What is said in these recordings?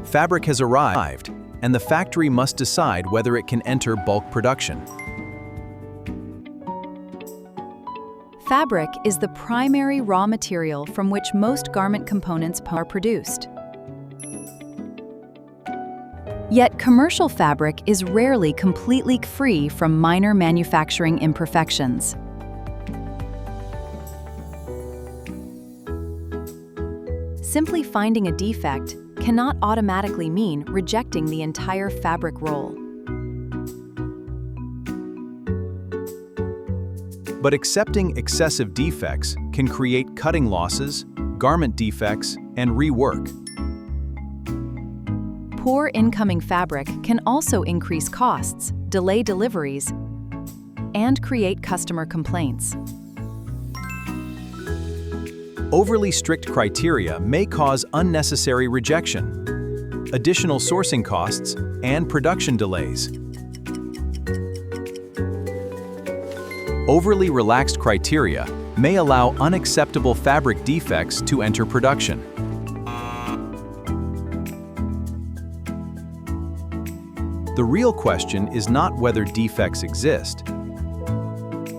Fabric has arrived, and the factory must decide whether it can enter bulk production. Fabric is the primary raw material from which most garment components are produced. Yet commercial fabric is rarely completely free from minor manufacturing imperfections. Simply finding a defect cannot automatically mean rejecting the entire fabric roll. But accepting excessive defects can create cutting losses, garment defects, and rework. Poor incoming fabric can also increase costs, delay deliveries, and create customer complaints. Overly strict criteria may cause unnecessary rejection, additional sourcing costs, and production delays. Overly relaxed criteria may allow unacceptable fabric defects to enter production. The real question is not whether defects exist,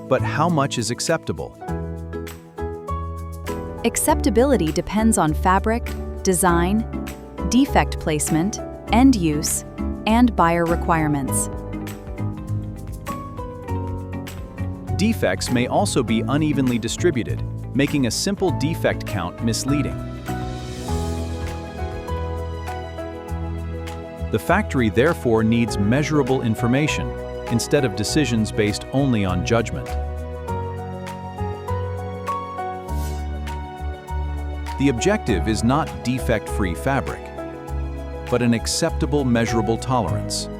but how much is acceptable. Acceptability depends on fabric, design, defect placement, end use, and buyer requirements. Defects may also be unevenly distributed, making a simple defect count misleading. The factory therefore needs measurable information instead of decisions based only on judgment. The objective is not defect-free fabric, but an acceptable measurable tolerance.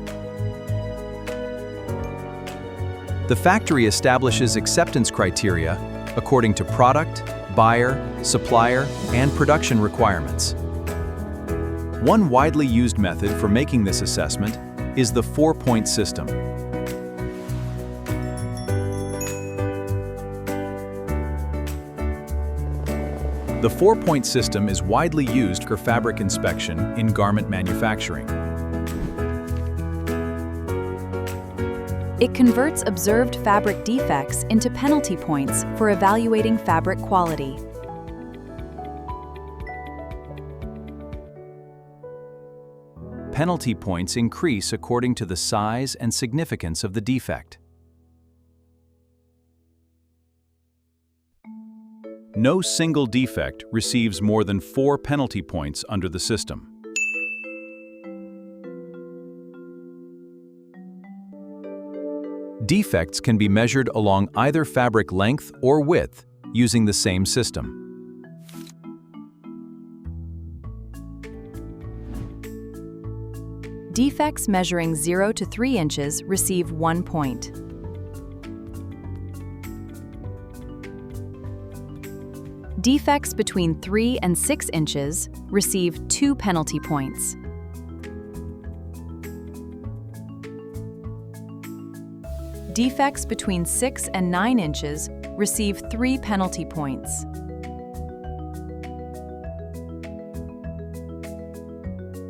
The factory establishes acceptance criteria according to product, buyer, supplier, and production requirements. One widely used method for making this assessment is the 4-point system. The 4-point system is widely used for fabric inspection in garment manufacturing. It converts observed fabric defects into penalty points for evaluating fabric quality. Penalty points increase according to the size and significance of the defect. No single defect receives more than 4 penalty points under the system. Defects can be measured along either fabric length or width using the same system. Defects measuring 0 to 3 inches receive 1 point. Defects between 3 and 6 inches receive 2 penalty points. Defects between 6 and 9 inches receive 3 penalty points.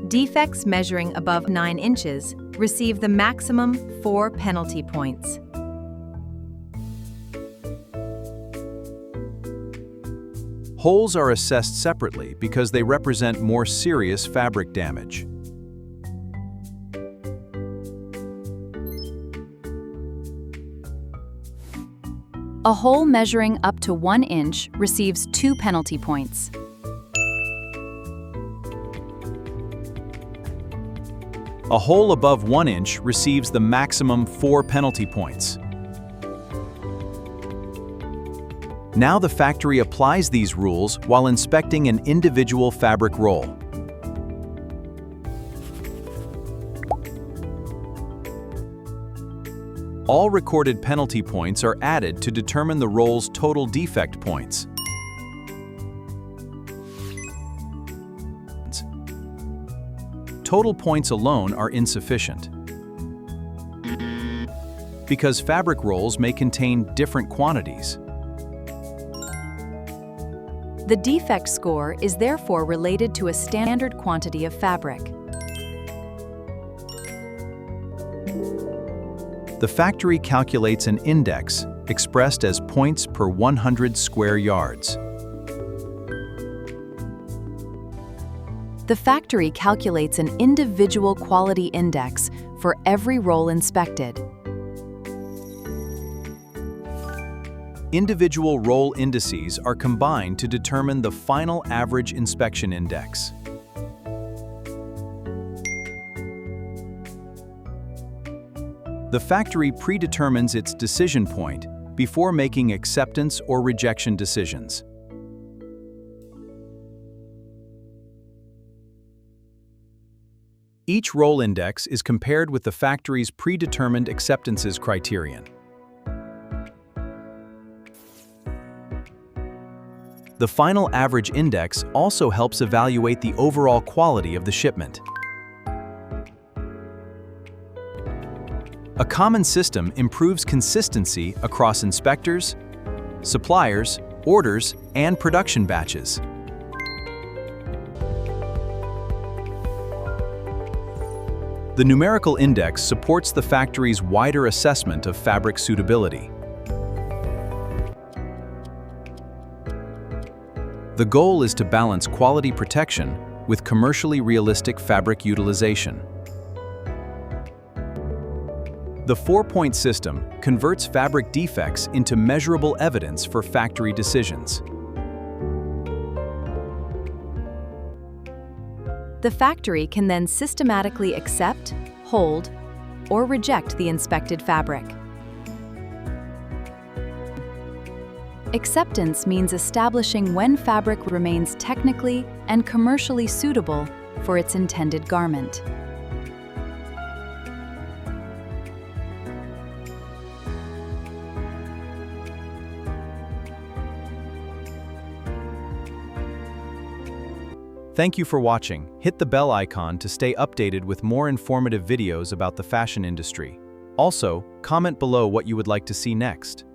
Defects measuring above 9 inches receive the maximum 4 penalty points. Holes are assessed separately because they represent more serious fabric damage. A hole measuring up to 1 inch receives 2 penalty points. A hole above 1 inch receives the maximum 4 penalty points. Now the factory applies these rules while inspecting an individual fabric roll. All recorded penalty points are added to determine the roll's total defect points. Total points alone are insufficient, because fabric rolls may contain different quantities. The defect score is therefore related to a standard quantity of fabric. The factory calculates an index, expressed as points per 100 square yards. The factory calculates an individual quality index for every roll inspected. Individual roll indices are combined to determine the final average inspection index. The factory predetermines its decision point before making acceptance or rejection decisions. Each roll index is compared with the factory's predetermined acceptances criterion. The final average index also helps evaluate the overall quality of the shipment. A common system improves consistency across inspectors, suppliers, orders, and production batches. The numerical index supports the factory's wider assessment of fabric suitability. The goal is to balance quality protection with commercially realistic fabric utilization. The 4-point system converts fabric defects into measurable evidence for factory decisions. The factory can then systematically accept, hold, or reject the inspected fabric. Acceptance means establishing when fabric remains technically and commercially suitable for its intended garment. Thank you for watching. Hit the bell icon to stay updated with more informative videos about the fashion industry. Also, comment below what you would like to see next.